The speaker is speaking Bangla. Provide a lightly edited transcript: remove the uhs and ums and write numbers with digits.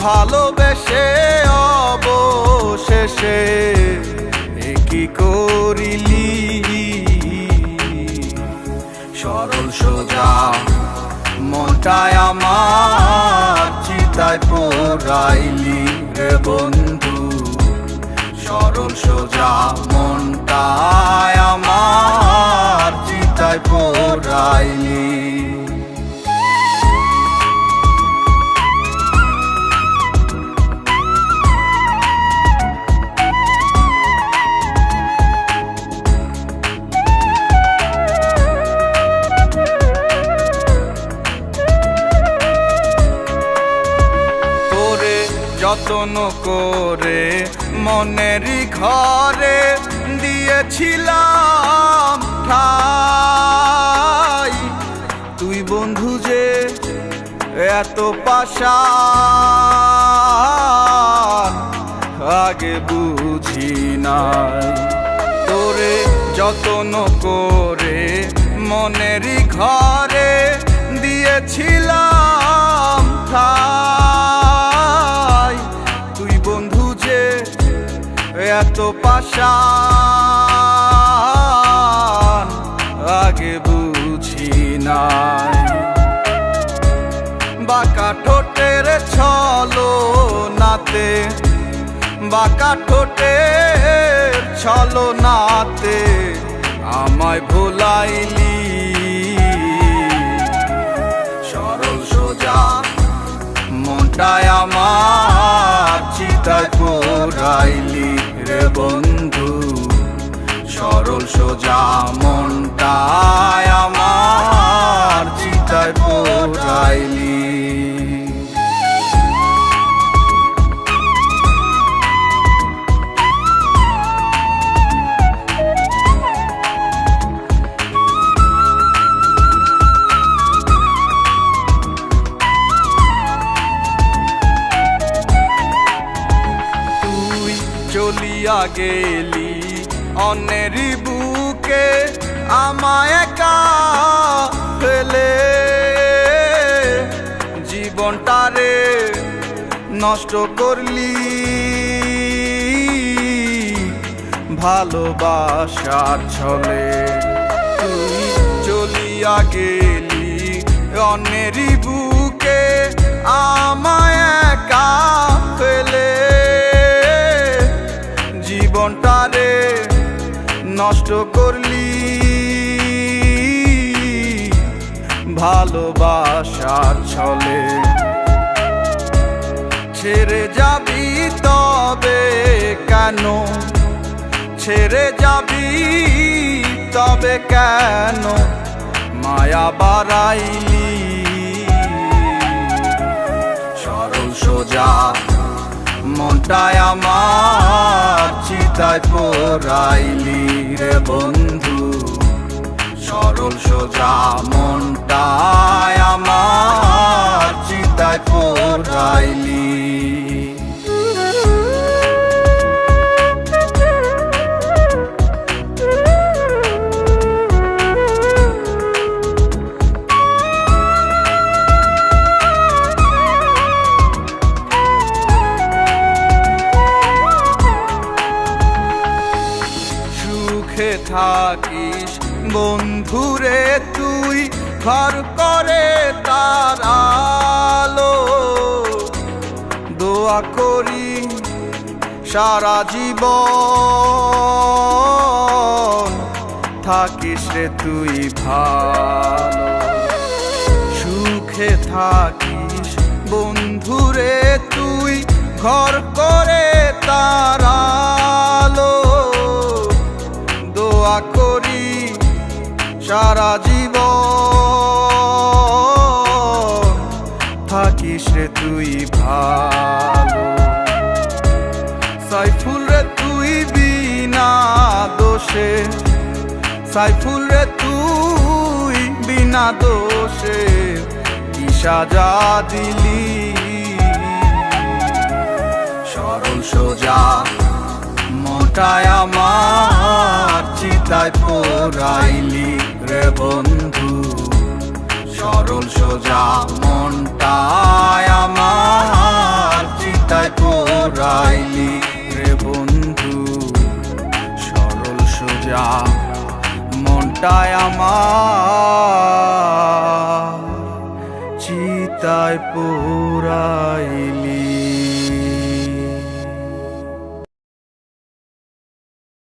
ভালোবেসে অবশেষে কি করিলি? সরল সোজা মনটায় আমার চিতায় পোড়াইলি রে বন্ধু। সরল সোজা মনটায় আমার চিতায় পোড়াইলি। যতন করে মনেরই ঘরে দিয়েছিলাম ঠাই, তুই বন্ধু যে এত পাষাণ আগে বুঝি নাই। তোরে যতন করে মনেরই ঘরে দিয়েছিলাম ঠাই, এত পাষাণ আগে বুঝি নাই। বাঁকা ঠোঁটের ছলনাতে, বাঁকা ঠোঁটের ছলনাতে আমায় ভোলাইলি। সরল সোজা মনটায় আমার চিতায় পোড়াইলি রে বন্ধু। সরল সোজা মনটায় আমার চিতায় পোড়াইলি। চলিয়া গেলি অন্যেরই বুকে আমায় একা ফেলে, জীবনটারে নষ্ট করলি ভালোবাসার ছলে। তুই চলিয়া গেলি অন্যেরই বুকে আমায় একা ফেলে, জীবনটারে নষ্ট করলি ভালোবাসার ছলে। ছেড়ে যাবি তবে কেন, ছেড়ে যাবি তবে কেন মায়া বাড়াইলি? সরল সোজা মনটায় আমার চিতায় পোড়াইলি রে বন্ধু। সরল সোজা মনটায় আমার চিতায় পোড়াইলি। থাকিস বন্ধুরে তুই ঘর করে তার আলো, দোয়া করি সারা জীবন থাকিস রে তুই ভালো। সুখে থাকিস বন্ধুরে তুই ঘর করে তার আলো, দোয়া করি সারা জীবন থাকিস রে তুই ভালো। সাইফুল রে তুই বিনা দোষে, সাইফুল রে তুই বিনা দোষে কি সাজা দিলি? সরল সোজা মনটায় আমার চিতায় পোড়াইলি রে বন্ধু। সরল সোজা মনটায় আমার মনটায় আমার চিতায় পুরাইলি।